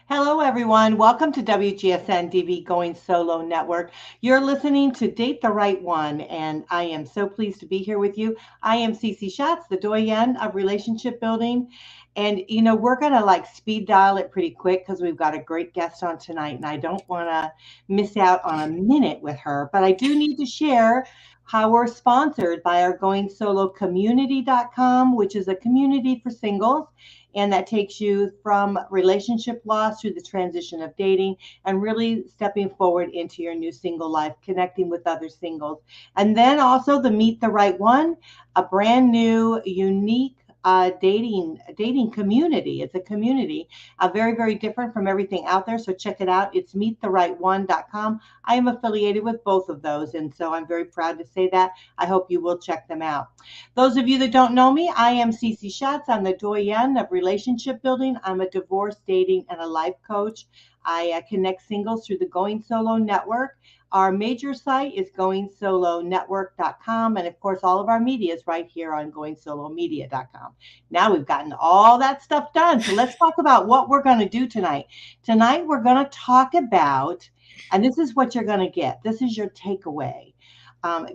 Hello, everyone. Welcome to WGSN-DB Going Solo Network. You're listening to Date the Right One, and I am so pleased to be here with you. I am Cece Shatz, the Doyenne of relationship building. And, we're going to speed dial it pretty quick because we've got a great guest on tonight, and I don't want to miss out on a minute with her. But I do need to share how we're sponsored by our goingsolocommunity.com, which is a community for singles, and that takes you from relationship loss through the transition of dating and really stepping forward into your new single life, connecting with other singles. And then also the Meet the Right One, a brand new, unique dating community. It's a community, very, very different from everything out there. So check it out. It's meettherightone.com. I am affiliated with both of those, and so I'm very proud to say that. I hope you will check them out. Those of you that don't know me, I am Cece Shatz. I'm the Doyenne of relationship building. I'm a divorce, dating, and a life coach. I connect singles through the Going Solo Network. Our major site is goingsolonetwork.com. And of course, all of our media is right here on goingsolomedia.com. Now we've gotten all that stuff done. So let's talk about what we're going to do tonight. Tonight, we're going to talk about, and this is what you're going to get. This is your takeaway.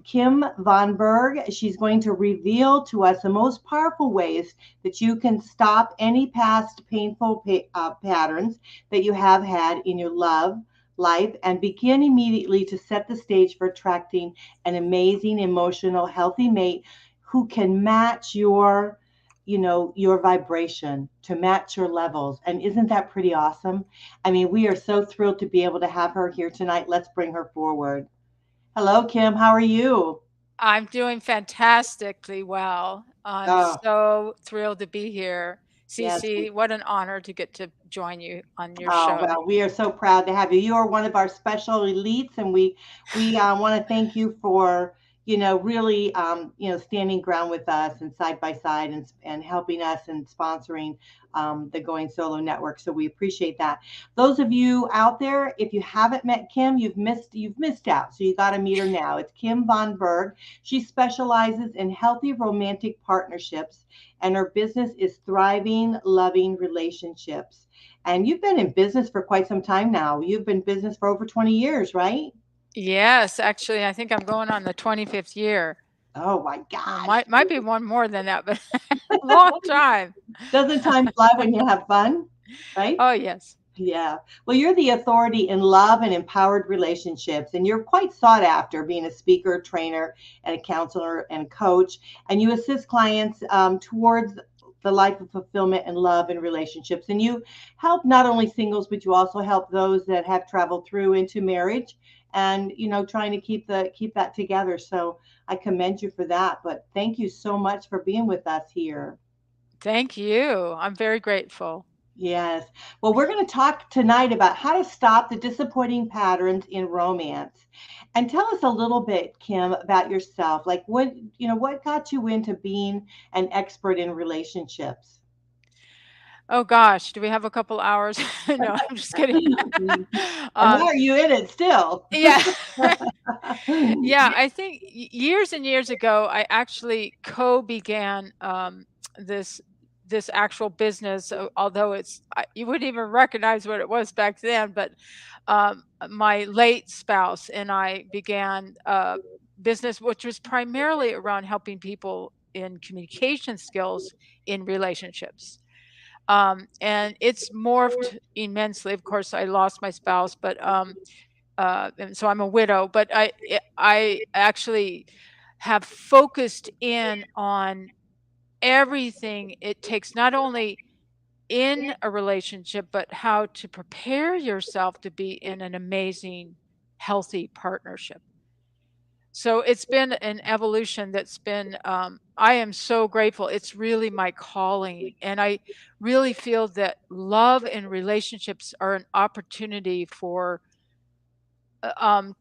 Kim Von Berg, she's going to reveal to us the most powerful ways that you can stop any past painful patterns that you have had in your love life and begin immediately to set the stage for attracting an amazing, emotional, healthy mate who can match your vibration, to match your levels. And isn't that pretty awesome? I mean, we are so thrilled to be able to have her here tonight. Let's bring her forward. Hello, Kim. How are you? I'm doing fantastically well. I'm Oh, so thrilled to be here. yes. Cece, what an honor to get to join you on your Oh, show. well, we are so proud to have you. You are one of our special elites, and we want to thank you for really standing ground with us and side by side and helping us and sponsoring the Going Solo Network. So we appreciate that. Those of you out there, if you haven't met Kim, you've missed out. So you got to meet her now. It's Kim Von Berg. She specializes in healthy romantic partnerships, and her business is Thriving Loving Relationships. And you've been in business for quite some time now. You've been in business for over 20 years, right? Yes, actually, I think I'm going on the 25th year. Oh my gosh. Might be one more than that, but a long time. Doesn't time fly when you have fun, right? Oh, yes. Yeah. Well, you're the authority in love and empowered relationships, and you're quite sought after being a speaker, trainer, and a counselor and coach. And you assist clients towards the life of fulfillment and love and relationships. And you help not only singles, but you also help those that have traveled through into marriage and trying to keep that together. So I commend you for that. But thank you so much for being with us here. Thank you. I'm very grateful. Yes. Well, we're going to talk tonight about how to stop the disappointing patterns in romance. And tell us a little bit, Kim, about yourself. Like what got you into being an expert in relationships? Oh gosh, do we have a couple hours? No, I'm just kidding. And why um, are you in it still? yeah. Yeah, I think years and years ago, I actually co-began this this actual business. Although you wouldn't even recognize what it was back then. But my late spouse and I began a business which was primarily around helping people in communication skills in relationships. And it's morphed immensely. Of course, I lost my spouse, but and so I'm a widow, but I actually have focused in on everything it takes, not only in a relationship, but how to prepare yourself to be in an amazing, healthy partnership. So it's been an evolution that's been, I am so grateful. It's really my calling. And I really feel that love and relationships are an opportunity for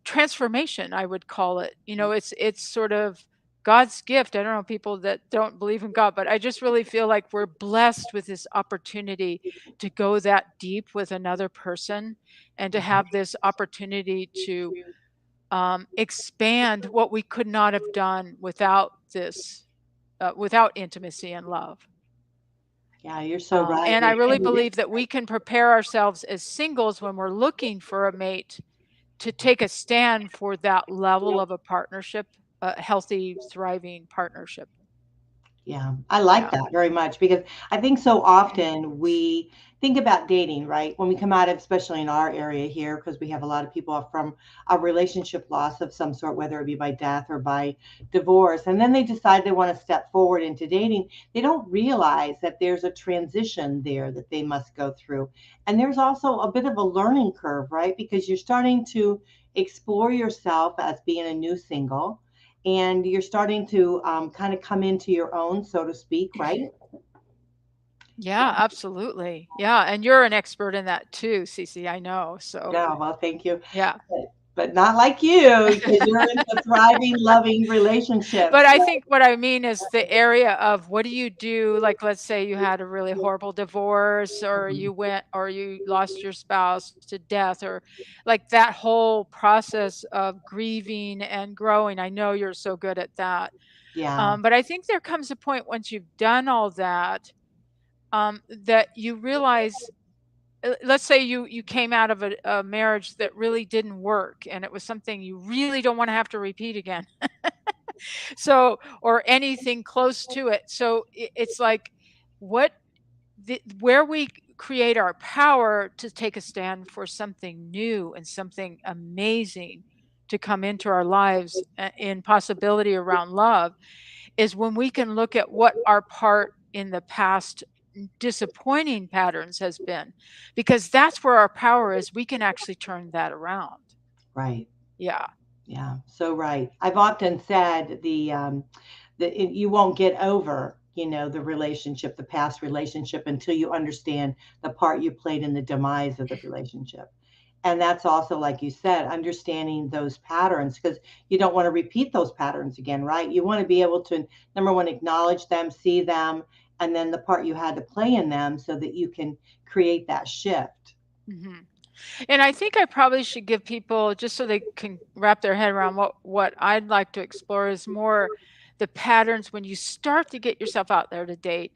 transformation, I would call it. It's sort of God's gift. I don't know people that don't believe in God, but I just really feel like we're blessed with this opportunity to go that deep with another person and to have this opportunity to expand what we could not have done without this, without intimacy and love. Yeah, you're so right. And I really believe that we can prepare ourselves as singles when we're looking for a mate to take a stand for that level of a partnership, a healthy, thriving partnership. Yeah, I like Yeah. that very much because I think so often we think about dating, right? When we come out of, especially in our area here, because we have a lot of people from a relationship loss of some sort, whether it be by death or by divorce, and then they decide they want to step forward into dating. They don't realize that there's a transition there that they must go through. And there's also a bit of a learning curve, right? Because you're starting to explore yourself as being a new single and you're starting to kind of come into your own, so to speak, right? Yeah, absolutely. Yeah, and you're an expert in that too, Cece, I know. So, Yeah, well, thank you. yeah. But not like you, because you're in a thriving, loving relationship. But I So, think what I mean is the area of what do you do? Like, let's say you had a really horrible divorce, or you lost your spouse to death, or like that whole process of grieving and growing. I know you're so good at that. yeah, But I think there comes a point once you've done all that, that you realize, let's say you came out of a marriage that really didn't work, and it was something you really don't want to have to repeat again. So, or anything close to it. So it's like what where we create our power to take a stand for something new and something amazing to come into our lives, in possibility around love, is when we can look at what our part in the past disappointing patterns has been, because that's where our power is. We can actually turn that around. right. Yeah. Yeah, so right. I've often said you won't get over, the relationship, the past relationship, until you understand the part you played in the demise of the relationship. And that's also, like you said, understanding those patterns because you don't want to repeat those patterns again, right? You want to be able to, number one, acknowledge them, see them, and then the part you had to play in them so that you can create that shift. Hmm. And I think I probably should give people, just so they can wrap their head around what I'd like to explore, is more the patterns when you start to get yourself out there to date,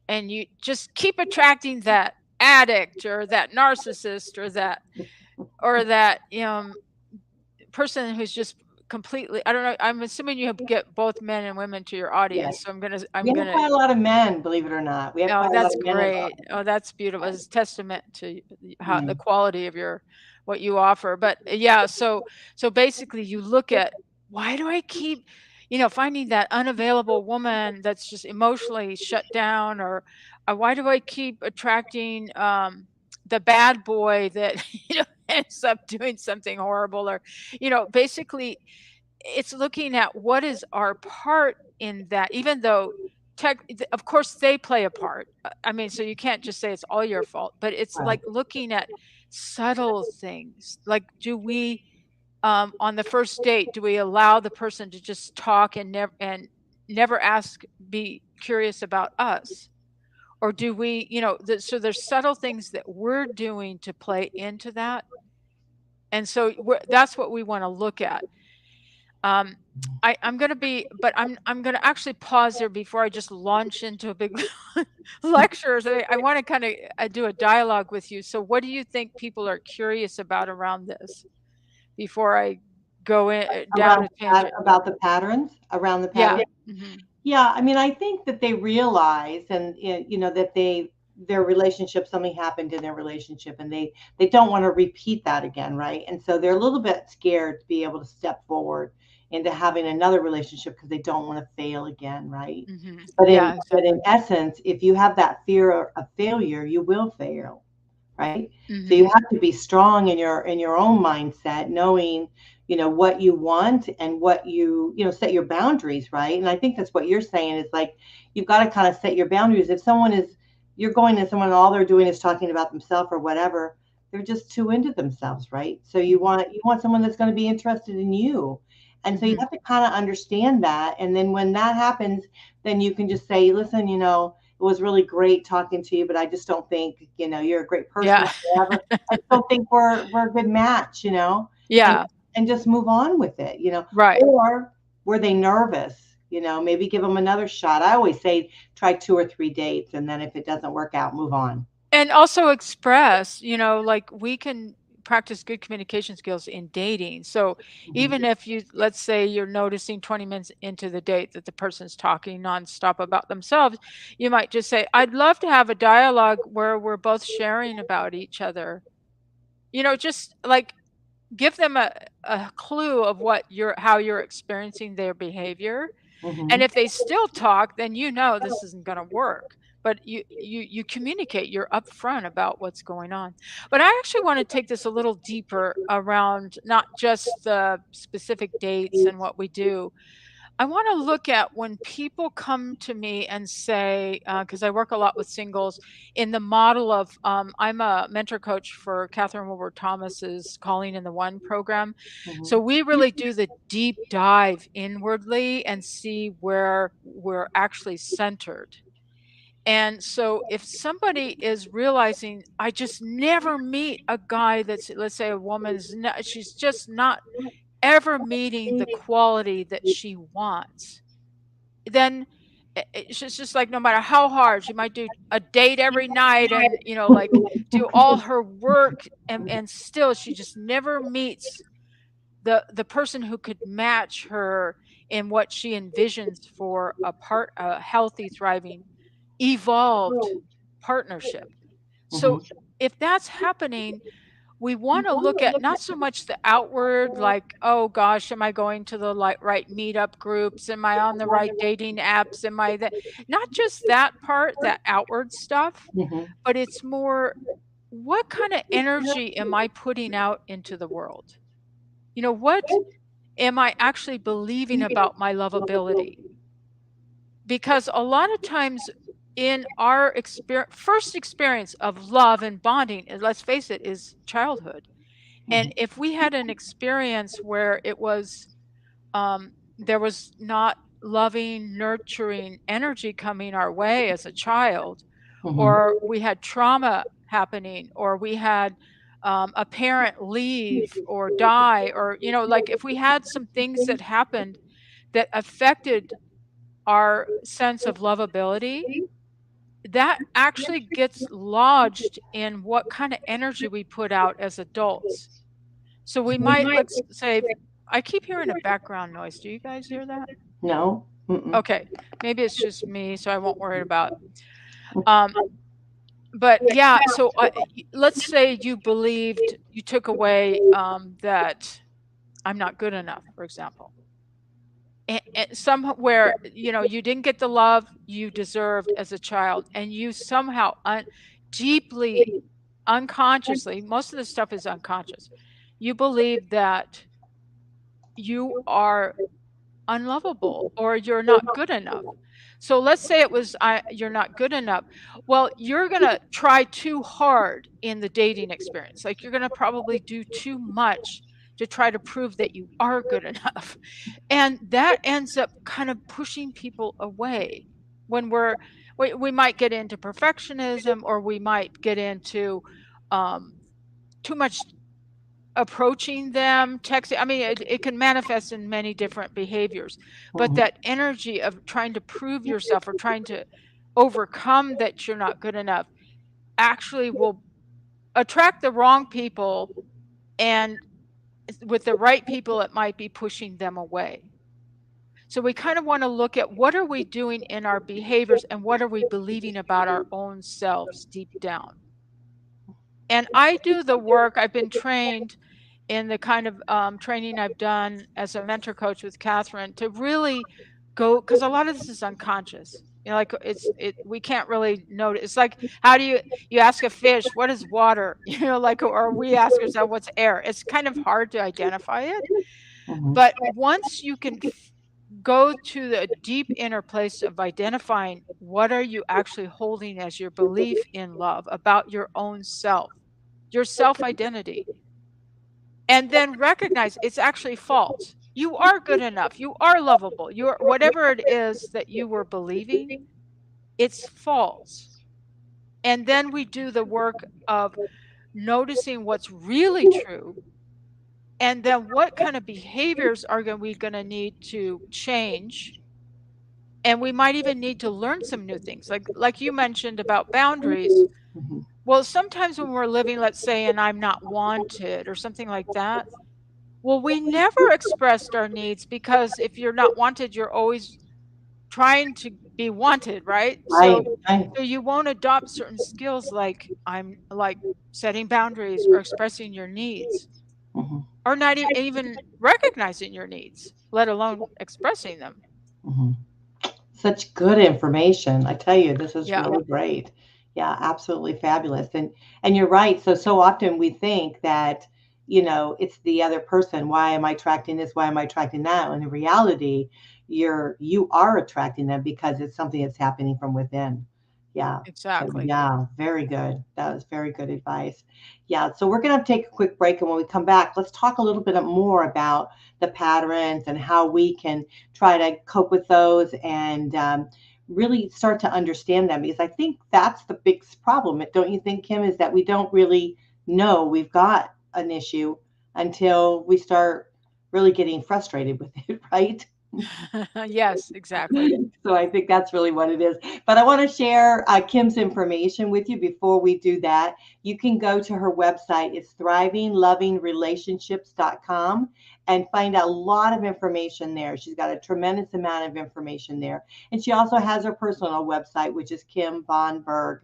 and you just keep attracting that addict or that narcissist or that person who's just completely, I don't know, I'm assuming you get both men and women to your Yes. audience. So I'm We have gonna quite a lot of men, believe it or not. We have Oh, quite a lot that's of men in great. our Oh, that's beautiful. It's testament to how the yeah. quality of your what you offer. But yeah, so basically you look at, why do I keep, finding that unavailable woman that's just emotionally shut down, or why do I keep attracting the bad boy that ends up doing something horrible, or basically it's looking at what is our part in that, even though of course they play a part. I mean, so you can't just say it's all your fault, but it's Right. like looking at subtle things. Like, do we, on the first date, do we allow the person to just talk and never ask, be curious about us? Or do we, so there's subtle things that we're doing to play into that. And so that's what we want to look at. um, I'm gonna be, but I'm gonna actually pause there before I just launch into a big lecture. So I want to kind of do a dialogue with you. So what do you think people are curious about around this before I go in down Around a tangent? about the patterns, around the Yeah. patterns. Hmm. Yeah, I mean, I think that they realize and that their relationship, something happened in their relationship and they don't want to repeat that again, right? And so they're a little bit scared to be able to step forward into having another relationship because they don't want to fail again, right? Hmm. But in Yeah, but in exactly. essence, if you have that fear of failure, you will fail, right? So you Hmm. have to be strong in your own mindset, knowing, what you want and what set your boundaries, right? And I think that's what you're saying is like you've got to kind of set your boundaries. If someone is you're going to someone and all they're doing is talking about themselves or whatever, they're just too into themselves, right? So you want someone that's going to be interested in you. And so you Hmm. have to kind of understand that. And then when that happens, then you can just say, listen, it was really great talking to you, but I just don't think, you're a great person Yeah. or whatever. I just don't think we're a good match, and Yeah. and just move on with it, Right. or were they nervous? Maybe give them another shot. I always say try 2 or 3 dates, and then if it doesn't work out, move on. And also express, like we can practice good communication skills in dating. So even Mhm. if let's say you're noticing 20 minutes into the date that the person's talking nonstop about themselves, you might just say, I'd love to have a dialogue where we're both sharing about each other. Just like give them a clue of how you're experiencing their behavior. And Mhm. if they still talk, then this isn't going to work. But you communicate, you're upfront about what's going on. But I actually want to take this a little deeper around not just the specific dates and what we do. I want to look at when people come to me and say, because I work a lot with singles in the model of, I'm a mentor coach for Catherine Wilbur Thomas's Calling in the One program. So Mhm. we really do the deep dive inwardly and see where we're actually centered. And so if somebody is realizing, I just never meet a guy that's, let's say a woman's, not, she's just not ever meeting the quality that she wants, then it's just like no matter how hard she might do a date every night and like do all her work, and still she just never meets the person who could match her in what she envisions for a healthy, thriving, evolved partnership. So Mhm. if that's happening, we want to look at not so much the outward, like, oh gosh, am I going to the right meetup groups? Am I on the right dating apps? Am I that? Not just that part, that outward stuff, Mhm. but it's more, what kind of energy am I putting out into the world? What am I actually believing about my lovability? Because a lot of times in our first experience of love and bonding, and let's face it, is childhood. And Mhm. if we had an experience where there was not loving, nurturing energy coming our way as a child, Mhm. or we had trauma happening, or we had a parent leave or die, or, like if we had some things that happened that affected our sense of lovability, that actually gets lodged in what kind of energy we put out as adults. So we might, let's say, I keep hearing a background noise. Do you guys hear that? No. Mm-mm. Okay, maybe it's just me, so I won't worry about. Um, but yeah, so let's say you believed, you took away that I'm not good enough, for example. And somewhere, you didn't get the love you deserved as a child, and you somehow deeply, unconsciously, most of this stuff is unconscious. You believe that you are unlovable or you're not good enough. So let's say it was you're not good enough. Well, you're going to try too hard in the dating experience. Like you're going to probably do too much to try to prove that you are good enough. And that ends up kind of pushing people away when we might get into perfectionism, or we might get into um, too much approaching them, texting. I mean, it can manifest in many different behaviors, but Mhm. that energy of trying to prove yourself or trying to overcome that you're not good enough actually will attract the wrong people, and with the right people, it might be pushing them away. So we kind of want to look at what are we doing in our behaviors and what are we believing about our own selves deep down. And I do the work. I've been trained in the kind of training I've done as a mentor coach with Catherine to really go, because a lot of this is unconscious. Like we can't really notice. It's like, how do you ask a fish, what is water? Like, or we ask ourselves, what's air? It's kind of hard to identify it. Mhm. But once you can go to the deep inner place of identifying what are you actually holding as your belief in love about your own self, your self identity, and then recognize it's actually false. You are good enough. You are lovable. You are whatever it is that you were believing, it's false. And then we do the work of noticing what's really true, and then what kind of behaviors are we going to need to change and we might even need to learn some new things. Like you mentioned about boundaries. Mhm. Well, sometimes when we're living, let's say, and I'm not wanted or something like that, well, we never expressed our needs because if you're not wanted, you're always trying to be wanted, right? Right, So right. so you won't adopt certain skills like I'm like setting boundaries or expressing your needs Mhm, or not even recognizing your needs, let alone expressing them. mhm. Such good information. I tell you, this is Yeah, really great. Yeah, absolutely fabulous. And you're right. So often we think that, it's the other person. Why am I attracting this? Why am I attracting that? And in reality, you are attracting them because it's something that's happening from within. Yeah. So exactly. yeah, very good. That was very good advice. Yeah. So we're gonna take a quick break, and when we come back, let's talk a little bit more about the patterns and how we can try to cope with those and really start to understand them, because I think that's the big problem. Don't you think, Kim, is that we don't really know we've got an issue until we start really getting frustrated with it, right? Yes, exactly. So I think that's really what it is. But I want to share Kim's information with you before we do that. You can go to her website. It's thrivinglovingrelationships.com and find out a lot of information there. She's got a tremendous amount of information there. And she also has her personal website, which is kimvonberg.com.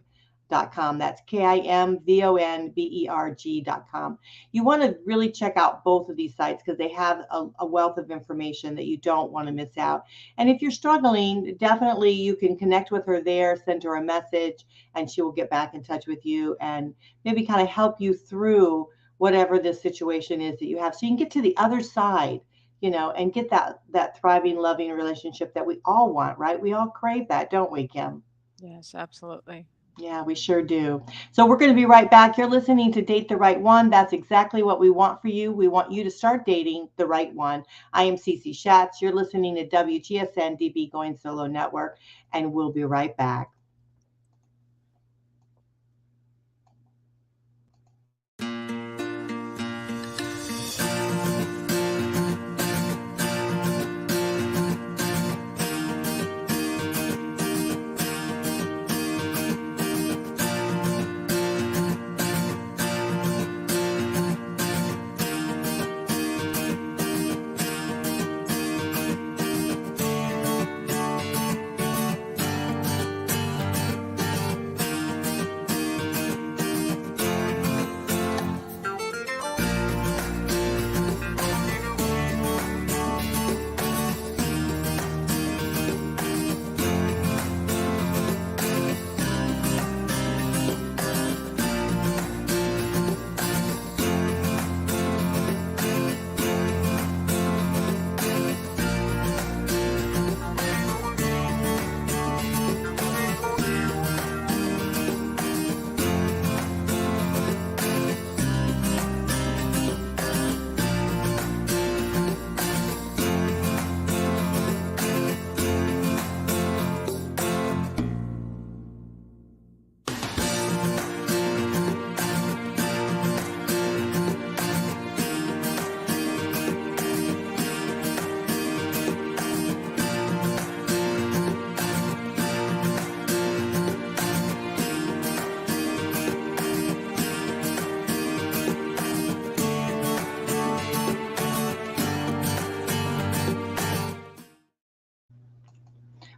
That's KIMVONBERG.com. You want to really check out both of these sites because they have a wealth of information that you don't want to miss out. And if you're struggling, definitely you can connect with her there, send her a message, and she will get back in touch with you and maybe kind of help you through whatever this situation is that you have. So you can get to the other side, and get that thriving, loving relationship that we all want, right? We all crave that, don't we, Kim? Yes, absolutely. Yeah, we sure do. So we're going to be right back. You're listening to Date the Right One. That's exactly what we want for you. We want you to start dating the right one. I am Cece Shatz. You're listening to WGSN-DB Going Solo Network, and we'll be right back.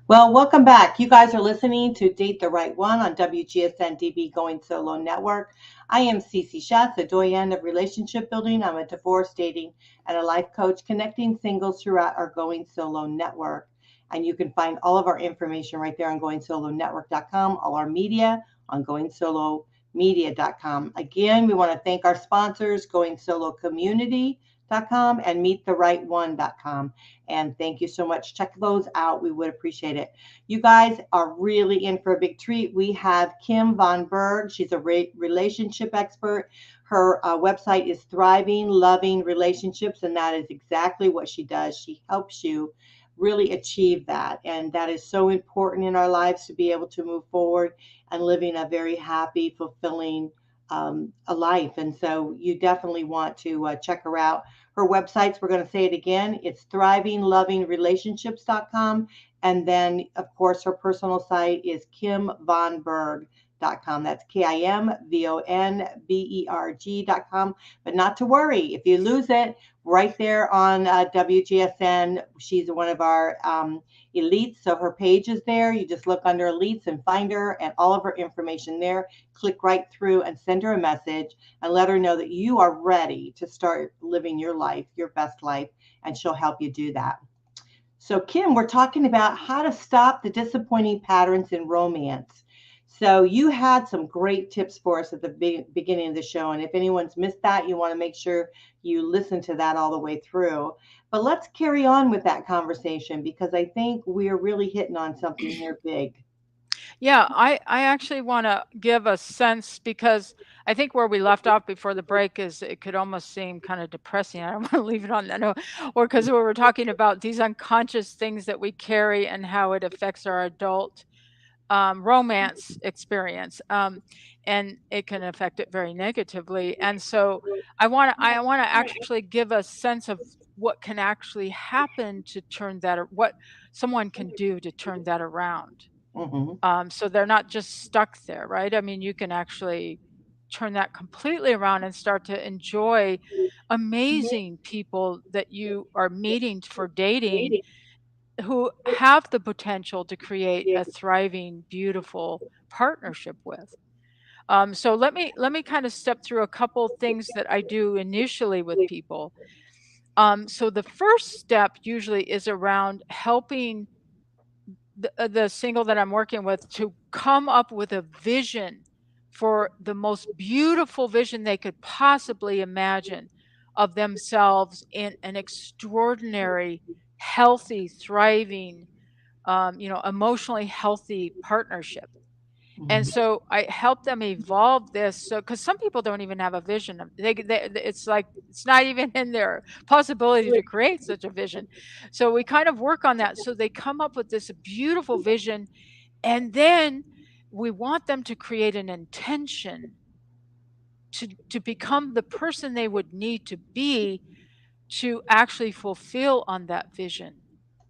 Well, welcome back. You guys are listening to Date the Right One on WGSN-DB Going Solo Network. I am Cece Shatz, a Doyenne of relationship building. I'm a divorce, dating, and a life coach connecting singles throughout our Going Solo Network. And you can find all of our information right there on goingsolonetwork.com, all our media on goingsolomedia.com. Again, we want to thank our sponsors, Going Solo Community.com and meettherightone.com. And thank you so much. Check those out. We would appreciate it. You guys are really in for a big treat. We have Kim Von Berg. She's a relationship expert. Her website is Thriving Loving Relationships, and that is exactly what she does. She helps you really achieve that. And that is so important in our lives to be able to move forward and living a very happy, fulfilling a life. And so you definitely want to check her out. Her websites, we're going to say it again, it's thrivinglovingrelationships.com. And then, of course, her personal site is kimvonberg.com. That's KIMVONBERG.com. But not to worry, if you lose it, right there on WGSN, she's one of our elites. So her page is there. You just look under elites and find her and all of her information there. Click right through and send her a message and let her know that you are ready to start living your life, your best life, and she'll help you do that. So, Kim, we're talking about how to stop the disappointing patterns in romance. So, you had some great tips for us at the beginning of the show. And if anyone's missed that, you want to make sure you listen to that all the way through. But let's carry on with that conversation because I think we're really hitting on something here big. Yeah, I actually want to give a sense because I think where we left off before the break is it could almost seem kind of depressing. I don't want to leave it on that note, or because we were talking about these unconscious things that we carry and how it affects our adult romance experience, and it can affect it very negatively. And so I want to actually give a sense of what can actually happen to turn that, or what someone can do to turn that around. Mm-hmm. So they're not just stuck there, right? I mean, you can actually turn that completely around and start to enjoy amazing people that you are meeting for dating who have the potential to create a thriving, beautiful partnership with. So let me kind of step through a couple things that I do initially with people. So the first step usually is around helping the single that I'm working with to come up with a vision for the most beautiful vision they could possibly imagine of themselves in an extraordinary, healthy, thriving, emotionally healthy partnership. And Mm-hmm. so I help them evolve this. So, because some people don't even have a vision of it's like it's not even in their possibility to create such a vision. So we kind of work on that. So they come up with this beautiful vision, and then we want them to create an intention to become the person they would need to be to actually fulfill on that vision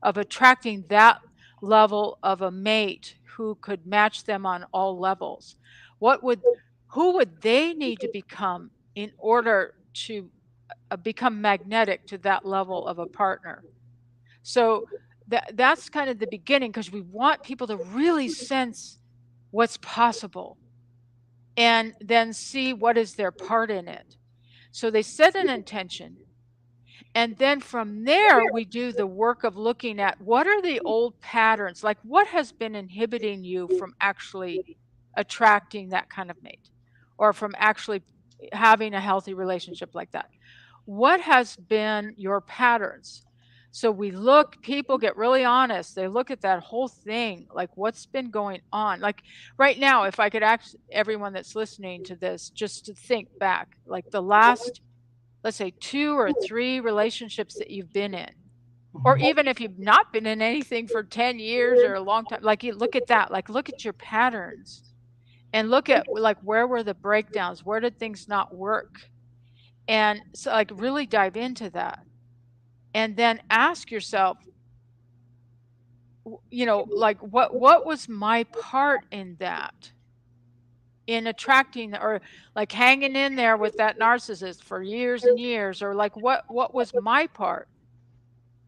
of attracting that level of a mate who could match them on all levels. What would who would they need to become in order to become magnetic to that level of a partner? So that's kind of the beginning because we want people to really sense what's possible and then see what is their part in it. So they set an intention, and then from there, we do the work of looking at what are the old patterns, like what has been inhibiting you from actually attracting that kind of mate or from actually having a healthy relationship like that. What has been your patterns? So we look, people get really honest. They look at that whole thing, like what's been going on. Like right now, if I could ask everyone that's listening to this just to think back, like the last, let's say, 2 or 3 relationships that you've been in, or Mm-hmm. even if you've not been in anything for 10 years or a long time, like, you look at that, like, look at your patterns and look at, like, where were the breakdowns? Where did things not work? And so, like, really dive into that, and then ask yourself, like, what was my part in that? In attracting or, like, hanging in there with that narcissist for years and years, or, like, what was my part?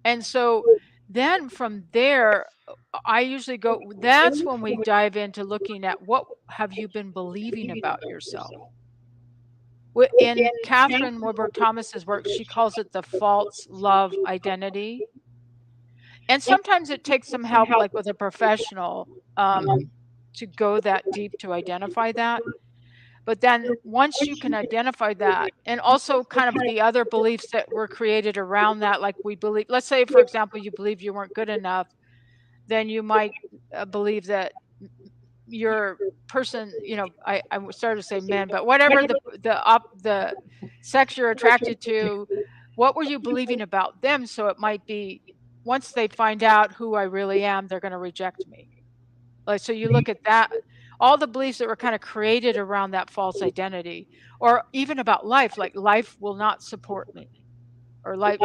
And so then from there, I usually go that's when we dive into looking at what have you been believing about yourself. In Catherine Wilbur Thomas's work, she calls it the false love identity. And sometimes it takes some help, like with a professional, to go that deep to identify that. But then once you can identify that, and also kind of the other beliefs that were created around that, like we believe, let's say, for example, you believe you weren't good enough, then you might believe that your person, I started to say men, but whatever the sex you're attracted to, what were you believing about them? So it might be once they find out who I really am, they're going to reject me. Like, so you look at that, all the beliefs that were kind of created around that false identity, or even about life, like life will not support me. or life,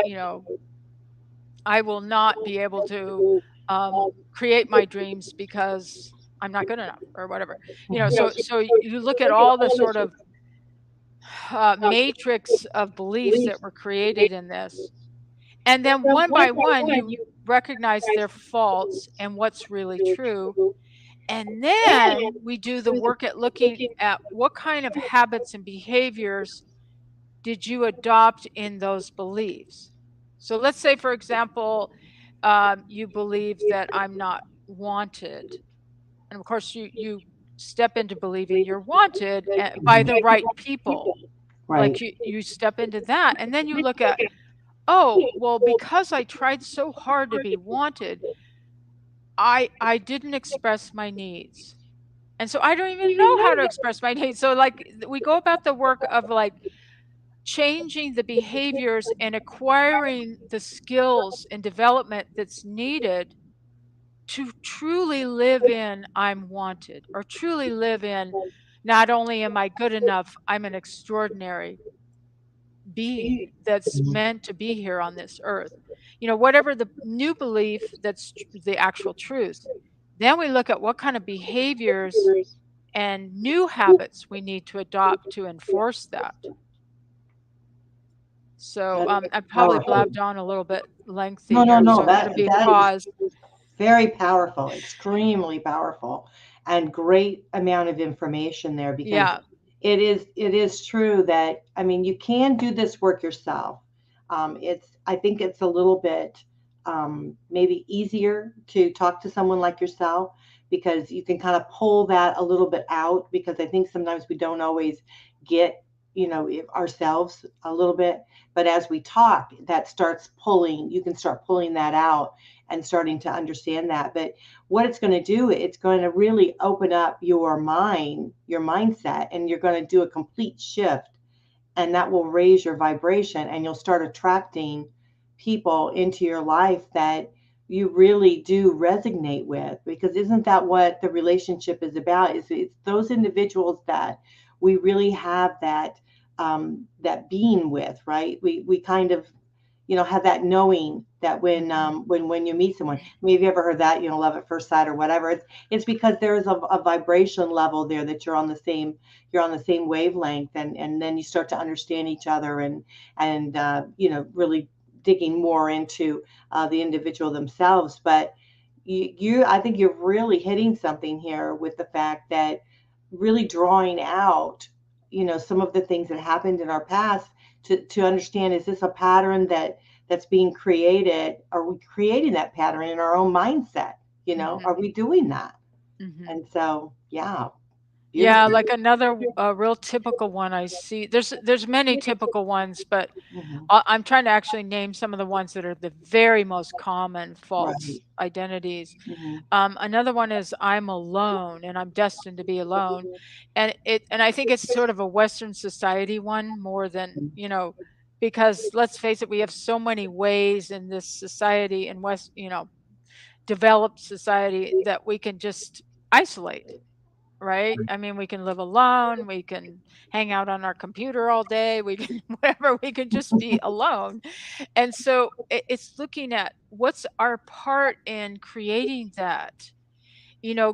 I will not be able to create my dreams because I'm not good enough or whatever. So you look at all the sort of matrix of beliefs that were created in this, and then one by one, you recognize their faults and what's really true. And then we do the work at looking at what kind of habits and behaviors did you adopt in those beliefs. So let's say, for example, you believe that I'm not wanted. And of course, you step into believing you're wanted by the right people. Right. Like you step into that. And then you look at, oh, well, because I tried so hard to be wanted, I didn't express my needs. And so I don't even know how to express my needs. So like we go about the work of like changing the behaviors and acquiring the skills and development that's needed to truly live in I'm wanted, or truly live in not only am I good enough, I'm an extraordinary being that's meant to be here on this earth. Whatever the new belief that's the actual truth. Then we look at what kind of behaviors and new habits we need to adopt to enforce that. So That's I probably powerful. blabbed on a little bit lengthy No, no, here, no. so I'm going to be That is paused. very powerful, extremely powerful, and great amount of information there because Yeah. it is true that I mean you can do this work yourself. I think it's a little bit maybe easier to talk to someone like yourself because you can kind of pull that a little bit out because I think sometimes we don't always get ourselves a little bit, but as we talk that starts pulling, you can start pulling that out and starting to understand that. But what it's going to do, it's going to really open up your mind, your mindset, and you're going to do a complete shift. And that will raise your vibration and you'll start attracting people into your life that you really do resonate with. Because isn't that what the relationship is about? Is it's those individuals that we really have that being with, right? We kind of have that knowing that when you meet someone, maybe you ever heard that, love at first sight or whatever. It's because there's a vibration level there that you're on the same wavelength, and then you start to understand each other and really digging more into the individual themselves. But I think you're really hitting something here with the fact that really drawing out some of the things that happened in our past to understand, is this a pattern that's being created? Are we creating that pattern in our own mindset? Hmm. Are we doing that? Hmm. And so, yeah, Yeah, beautiful. like another real typical one I see. There's many typical ones, but Hmm. I'm trying to actually name some of the ones that are the very most common false Right. identities. Hmm. Another one is I'm alone and I'm destined to be alone. And I think it's sort of a Western society one more than, because let's face it, we have so many ways in this society in developed society that we can just isolate. Right? I mean, we can live alone, we can hang out on our computer all day, we can whatever, we can just be alone. And so it's looking at what's our part in creating that.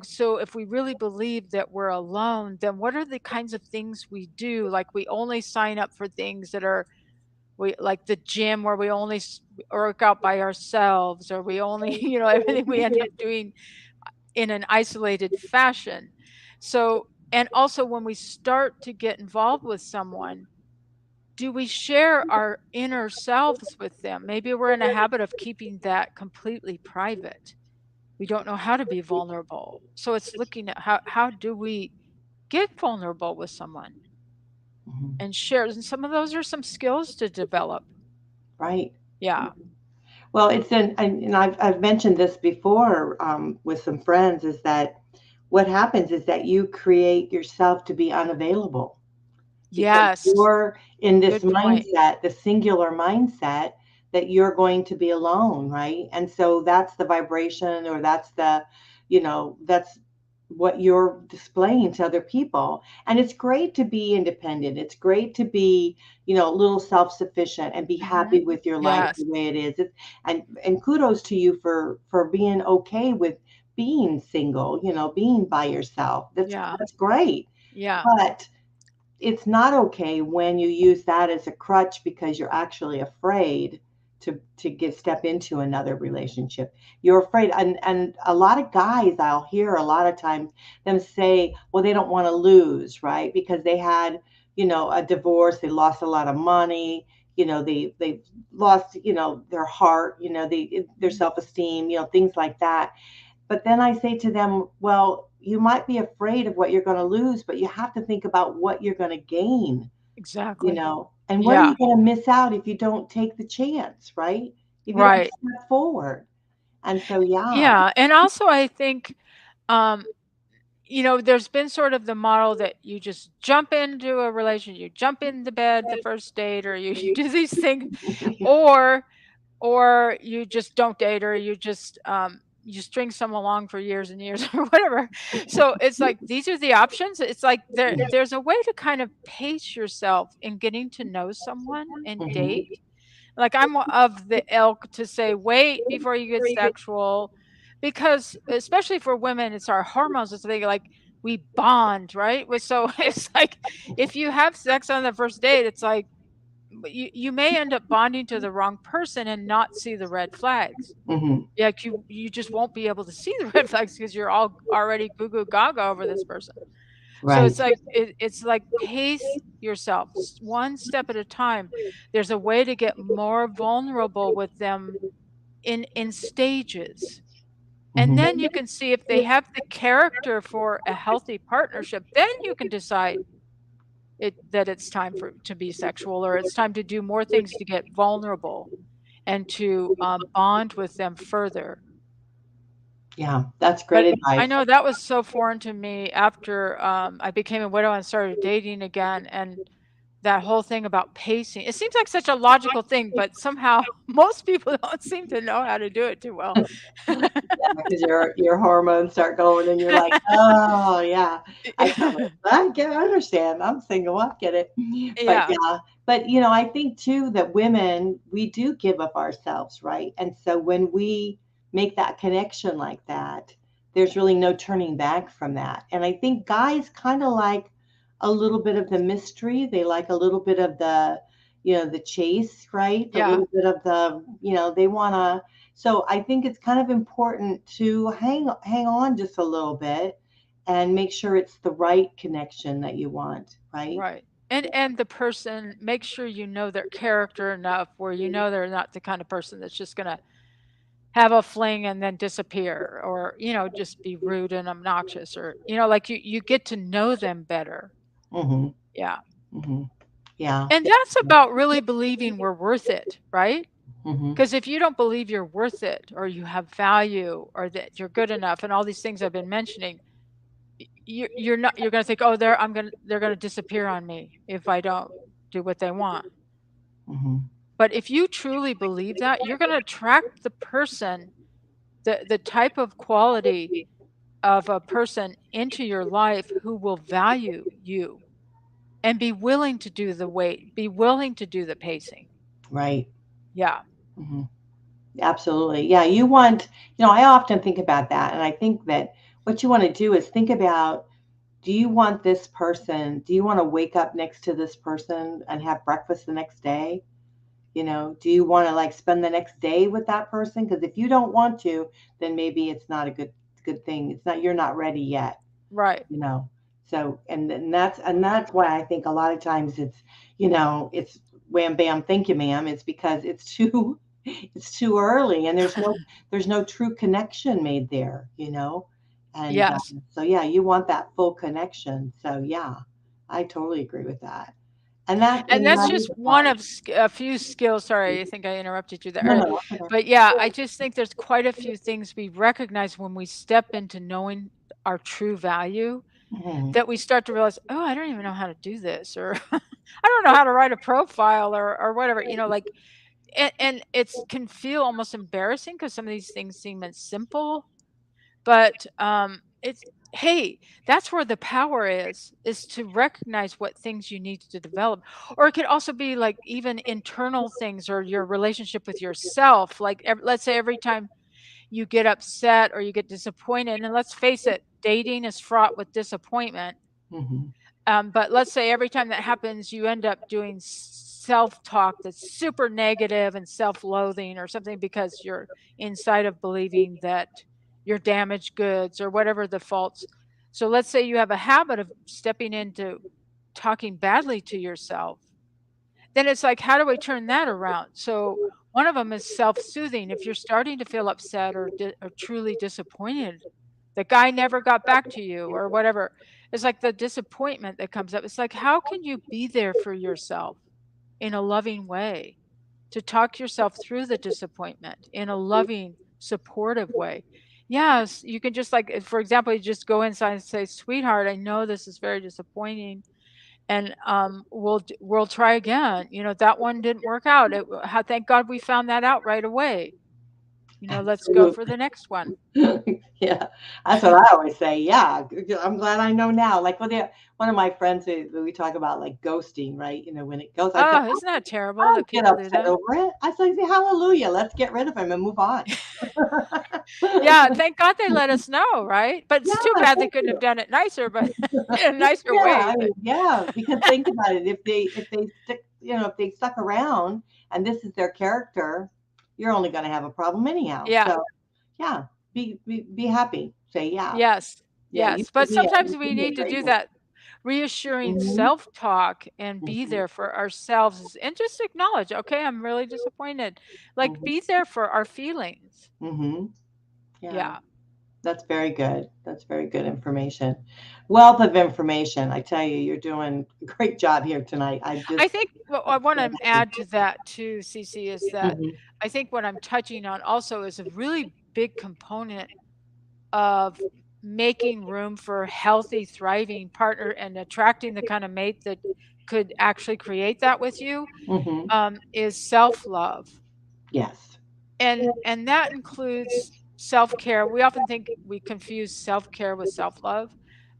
So if we really believe that we're alone, then what are the kinds of things we do? Like we only sign up for things that are we like the gym where we only work out by ourselves, or we only, everything we end up doing in an isolated fashion. So, and also when we start to get involved with someone, do we share our inner selves with them? Maybe we're in a habit of keeping that completely private. We don't know how to be vulnerable. So it's looking at how do we get vulnerable with someone Hmm. and share. And some of those are some skills to develop. Right. Yeah. Well, and I've mentioned this before with some friends, is that what happens is that you create yourself to be unavailable because Yes. you're in this Good point. mindset, the singular mindset that you're going to be alone, right? And so that's the vibration, or that's what you're displaying to other people. And it's great to be independent. It's great to be, a little self-sufficient and be Mhm. happy with your life Yes. the way it is. And kudos to you for being okay with being single, being by yourself. That's Yeah. that's great. Yeah. But it's not okay when you use that as a crutch because you're actually afraid to get step into another relationship. You're afraid, and a lot of guys I'll hear a lot of times them say, well, they don't want to lose, right? Because they had, a divorce, they lost a lot of money, they lost, their heart, their Mhm. self-esteem, things like that. But then I say to them, well, you might be afraid of what you're going to lose, but you have to think about what you're going to gain, Exactly. and what are Yeah. you going to miss out if you don't take the chance, right? If you don't Right. step forward. And so, yeah. Yeah, and also I think, um, there's been sort of the model that you just jump into a relation, you jump into bed the first date, or you do these things, or you just don't date, or you string someone along for years and years or whatever. So it's like these are the options. It's like there's a way to kind of pace yourself in getting to know someone and Mhm. date. Like I'm of the ilk to say wait before you get sexual, because especially for women, it's our hormones. It's like we bond, right? So it's like if you have sex on the first date, it's like but you may end up bonding to the wrong person and not see the red flags. Mhm. Yeah, like you just won't be able to see the red flags because you're all already goo goo gaga over this person. So Right. it's like pace yourself one step at a time. There's a way to get more vulnerable with them in stages. And Mhm. then you can see if they have the character for a healthy partnership. Then you can decide that it's time for to be sexual, or it's time to do more things to get vulnerable and to bond with them further. Yeah, that's great But I advice. know that was so foreign to me after I became a widow and started dating again, and that whole thing about pacing. It seems like such a logical thing, but somehow most people don't seem to know how to do it too well. Because your hormones start going and you're like, "Oh, yeah, I understand. I'm single. I get it." But Yeah, yeah, but, I think too that women, we do give up ourselves, right? And so when we make that connection like that, there's really no turning back from that. And I think guys kinda like a little bit of the mystery. They like a little bit of the chase, right? A yeah. little bit of they wanna, so I think it's kind of important to hang on just a little bit and make sure it's the right connection that you want, right? Right. And the person, make sure you know their character enough where you know they're not the kind of person that's just gonna have a fling and then disappear, or, just be rude and obnoxious, or, like you get to know them better. Mhm. Yeah. Mhm. Yeah. And that's about really believing we're worth it, right? Mhm. Because if you don't believe you're worth it, or you have value, or that you're good enough and all these things I've been mentioning, you're not you're gonna think, "Oh, they're gonna disappear on me if I don't do what they want." Mhm. But if you truly believe that, you're gonna attract the person, the type of quality of a person into your life who will value you and be willing to do the wait, be willing to do the pacing. Right. Yeah. Mhm. Absolutely. Yeah, you want, I often think about that, and I think that what you want to do is think about, do you want this person, do you want to wake up next to this person and have breakfast the next day? Do you want to like spend the next day with that person? Because if you don't want to, then maybe it's not a good thing. It's not, you're not ready yet, Right. you know. So and that's why I think a lot of times it's wham bam thank you ma'am. It's because it's too it's too early and there's no true connection made there. And Yes. so yeah, you want that full connection. So yeah, I totally agree with that. And And that's that is just a one part. of a few skills. Sorry, I think I interrupted you No, there. no, that's okay. But yeah, I just think there's quite a few things we recognize when we step into knowing our true value, Mhm. that we start to realize, oh, I don't even know how to do this, or I don't know how to write a profile, or whatever, like, and it's can feel almost embarrassing because some of these things seem as simple, but hey, that's where the power is to recognize what things you need to develop. Or it could also be like even internal things or your relationship with yourself. Like, let's say every time you get upset or you get disappointed, and let's face it, dating is fraught with disappointment. Hmm. But let's say every time that happens, you end up doing self talk that's super negative and self loathing or something because you're inside of believing that you're damaged goods or whatever the faults. So let's say you have a habit of stepping into talking badly to yourself, then it's like, how do I turn that around? So one of them is self-soothing. If you're starting to feel upset or truly disappointed, the guy never got back to you or whatever, it's like the disappointment that comes up. It's like, how can you be there for yourself in a loving way, to talk yourself through the disappointment in a loving, supportive way? Yes, you can just like, for example, you just go inside and say, "Sweetheart, I know this is very disappointing, and we'll try again. You know, that one didn't work out. Thank God we found that out right away. You know, let's go for Absolutely. the next one." Yeah, that's what I always say. Yeah, I'm glad I know now. Like one of my friends, we talk about like ghosting, right? When it goes, I said, Oh, isn't that I terrible that don't get people do upset that? over it. I say, hallelujah, let's get rid of him and move on. Yeah, thank God they let us know, right? But Yeah, it's too bad they thank couldn't have you. done it nicer, but in a nicer Yeah, way. I But mean, yeah, because think about it. If they stick, if they stuck around and this is their character, you're only going to have a problem anyhow. yeah, So yeah, be happy. Say yeah, yes, yeah. You yes. But did me sometimes you we did me a need to great do one. that reassuring Hmm. self-talk and be Hmm. there for ourselves and just acknowledge, okay, I'm really disappointed. Like, Hmm. be there for our feelings. Hmm. Yeah, Yeah. that's very good. That's very good information. Wealth of information. I tell you, you're doing a great job here tonight. I just I think what I want to add to that too, Cece, is that Mhm. I think what I'm touching on also is a really big component of making room for healthy, thriving partner and attracting the kind of mate that could actually create that with you, Mhm. is self-love. Yes. And that includes self-care. We often think we confuse self-care with self-love,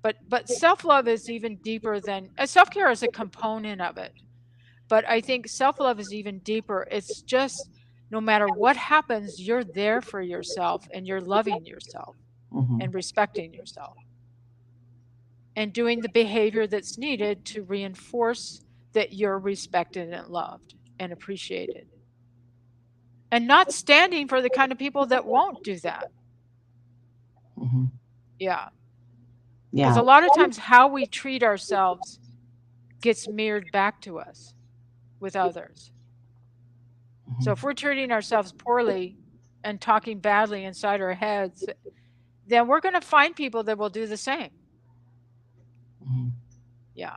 but self-love is even deeper than self-care is a component of it. But I think self-love is even deeper. It's just no matter what happens, you're there for yourself and you're loving yourself Mhm. and respecting yourself and doing the behavior that's needed to reinforce that you're respected and loved and appreciated. And not standing for the kind of people that won't do that. Mhm. Yeah. Because Yeah. a lot of times how we treat ourselves gets mirrored back to us with others. So Mhm. if we're treating ourselves poorly and talking badly inside our heads, then we're going to find people that will do the same. Mhm. Yeah.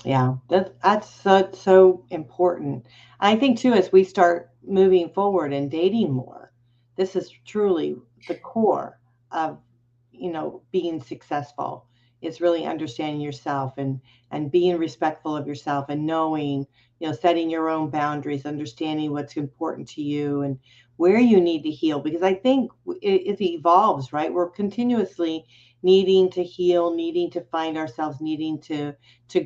Yeah, that's so important. I think too, as we start moving forward and dating more, this is truly the core of being successful. Is really understanding yourself and being respectful of yourself and knowing, setting your own boundaries, understanding what's important to you and where you need to heal. Because I think it evolves, right? We're continuously needing to heal, needing to find ourselves, needing to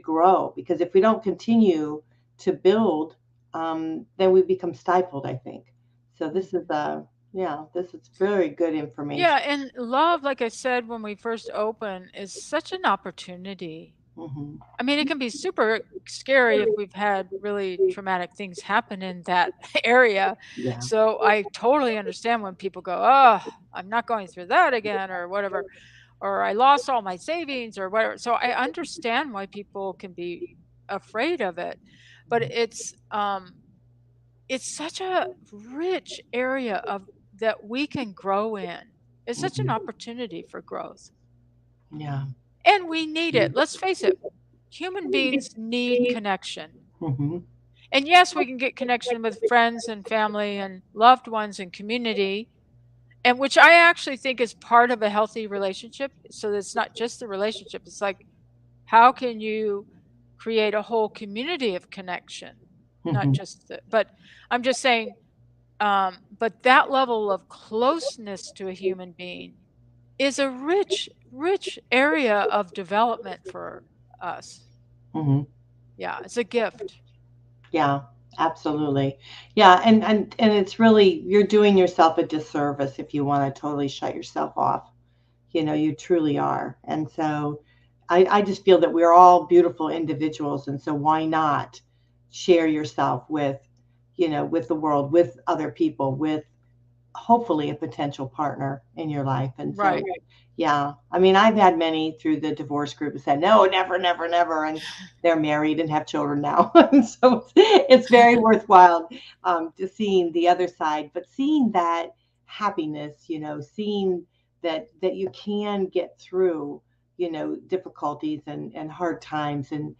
grow, because if we don't continue to build, then we become stifled, I think. So this is Mhm. yeah, this is very good Yeah, information. and love, like I said when we first opened, is such an opportunity. Hmm. I mean, it can be super scary if we've had really traumatic things happen in that area. Yeah. So I totally understand when people go, "Oh, I'm not going through that again," or whatever, or "I lost all my savings," or whatever. So I understand why people can be afraid of it. But it's such a rich area of that we can grow in. It's such an Hmm. opportunity for growth. Yeah. And we need it. Let's face it, human beings need connection. Hmm. And yes, we can get connection with friends and family and loved ones and community, and which I actually think is part of a healthy relationship. So that it's not just the relationship. It's like, how can you create a whole community of connection? Not Hmm. just but I'm just saying, but that level of closeness to a human being is a rich area of development for us. Hmm. Yeah, it's a gift. Yeah, absolutely. Yeah, and it's really, you're doing yourself a disservice if you want to totally shut yourself off. You truly are. And so I just feel that we're all beautiful individuals, and so why not share yourself with, with the world, with other people, with hopefully a potential partner in your life. And so, Right. yeah, I mean, I've had many through the divorce group who said, no, never, never, never. And they're married and have children now. And so it's very worthwhile, to seeing the other side, but seeing that happiness, seeing that you can get through, difficulties and hard times, and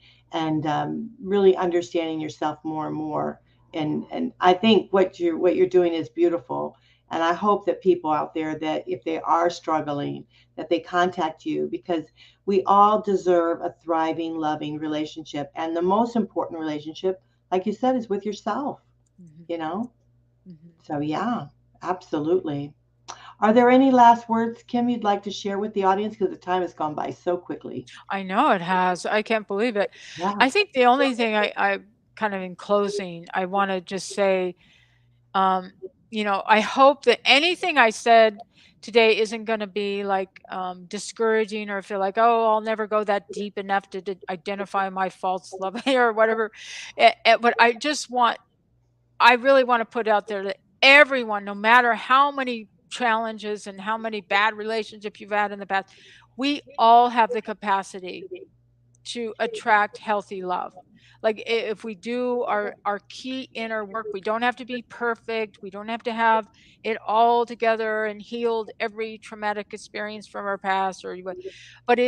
really understanding yourself more and more. And I think what you're doing is beautiful, and I hope that people out there, that if they are struggling, that they contact you, because we all deserve a thriving, loving relationship. And the most important relationship, like you said, is with yourself, Mhm, you know? mhm. So, yeah, absolutely. Are there any last words, Kim, you'd like to share with the audience? Because the time has gone by so quickly. I know it has. I can't believe it. Yeah. I think the only thing I kind of in closing, I want to just say, um, I hope that anything I said today isn't going to be like discouraging or feel like, oh, I'll never go that deep enough to identify my false love or whatever. But I really want to put out there that everyone, no matter how many challenges and how many bad relationships you've had in the past, we all have the capacity to attract healthy love. Like if we do our key inner work, we don't have to be perfect. We don't have to have it all together and healed every traumatic experience from our past but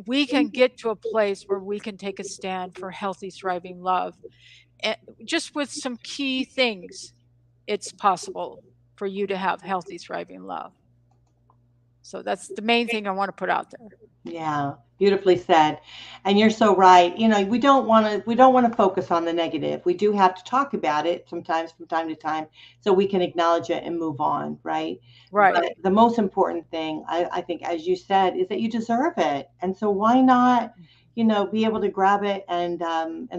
we can get to a place where we can take a stand for healthy, thriving love. And just with some key things, it's possible for you to have healthy, thriving love. So that's the main thing I want to put out there. Yeah, beautifully said. And you're so right. We don't want to focus on the negative. We do have to talk about it sometimes from time to time so we can acknowledge it and move on, right? Right. But the most important thing, I think, as you said, is that you deserve it. And so why not, be able to grab it and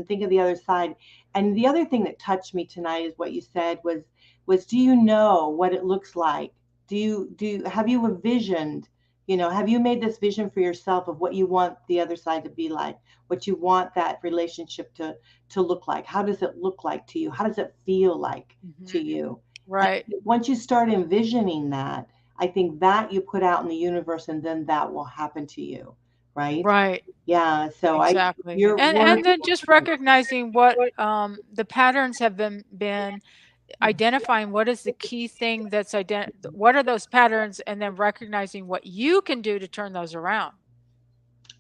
think of the other side. And the other thing that touched me tonight is what you said was do you know what it looks like? Do you have you envisioned, have you made this vision for yourself of what you want the other side to be like, what you want that relationship to look like? How does it look like to you? How does it feel like to Mhm. you? And Right. once you start envisioning that, I think that you put out in the universe, and then that will happen to you, right? Right. Yeah. So Exactly. your work. And then just recognizing what the patterns have been identifying what is the key thing what are those patterns, and then recognizing what you can do to turn those around.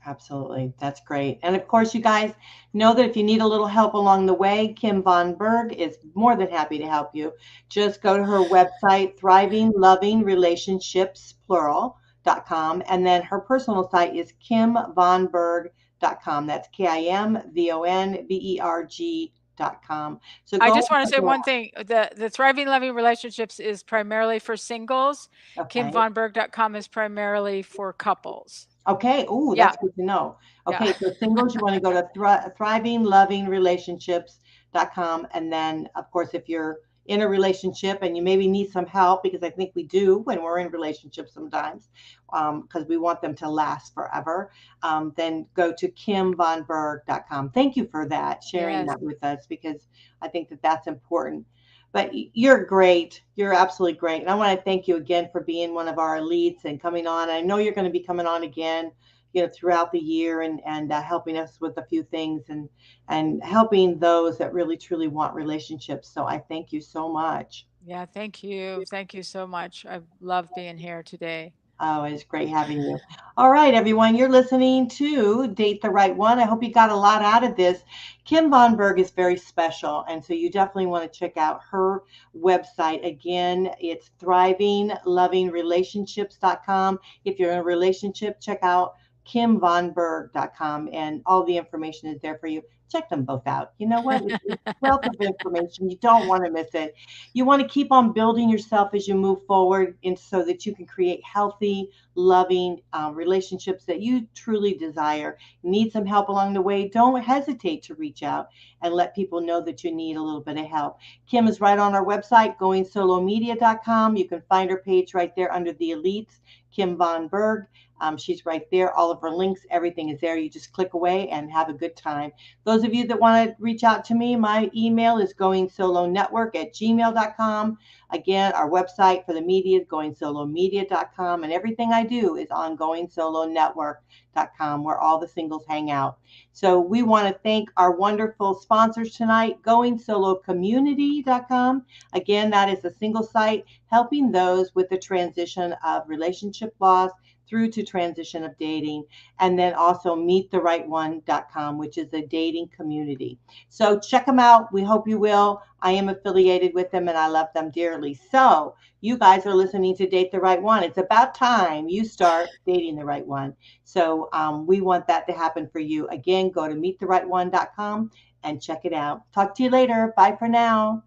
Absolutely. That's great. And of course, you guys know that if you need a little help along the way, Kim Von Berg is more than happy to help you. Just go to her website, thrivinglovingrelationships.com. And then her personal site is kimvonberg.com. That's KIMVONBERG.com. So I go just want to check say her one thing. The Thriving Loving Relationships is primarily for singles. out. Okay. KimVonberg.com is primarily for couples. Okay. Oh, Yeah. that's good to know. Yeah. Okay. So singles, you want to go to thrivinglovingrelationships.com. And then, of course, if you're in a relationship and you maybe need some help, because I think we do when we're in relationships sometimes, because we want them to last forever, then go to kimvonberg.com. Thank you for that, sharing Yes. that with us, because I think that that's important. But you're great. You're absolutely great. And I want to thank you again for being one of our elites and coming on. I know you're going to be coming on again, throughout the year, and helping us with a few things, and helping those that really truly want relationships. So I thank you so much. Yeah. Thank you. Thank you so much. I love being here today. Oh, it's great having you. All right, everyone, you're listening to Date the Right One. I hope you got a lot out of this. Kim Von Berg is very special, and so you definitely want to check out her website. Again, it's thrivinglovingrelationships.com. If you're in a relationship, check out kimvonberg.com, and all the information is there for you. check them both out. You know what? It's a wealth of information. You don't want to miss it. You want to keep on building yourself as you move forward, and so that you can create healthy, loving relationships that you truly desire. Need some help along the way? Don't hesitate to reach out and let people know that you need a little bit of help. Kim is right on our website, goingsolonetwork.com. You can find her page right there under the elites, Kim Von Berg. She's right there. All of her links, everything is there. You just click away and have a good time. Those of you that want to reach out to me, my email is goingsolonetwork@gmail.com. Again, our website for the media is goingsolomedia.com. And everything I do is on goingsolonetwork.com, where all the singles hang out. So we want to thank our wonderful sponsors tonight, goingsolocommunity.com. Again, that is a single site helping those with the transition of relationship loss through to transition of dating, and then also meettherightone.com, which is a dating community. So check them out. We hope you will. I am affiliated with them and I love them dearly. So you guys are listening to Date the Right One. It's about time you start dating the right one. So we want that to happen for you. Again, go to meettherightone.com and check it out. Talk to you later. Bye for now.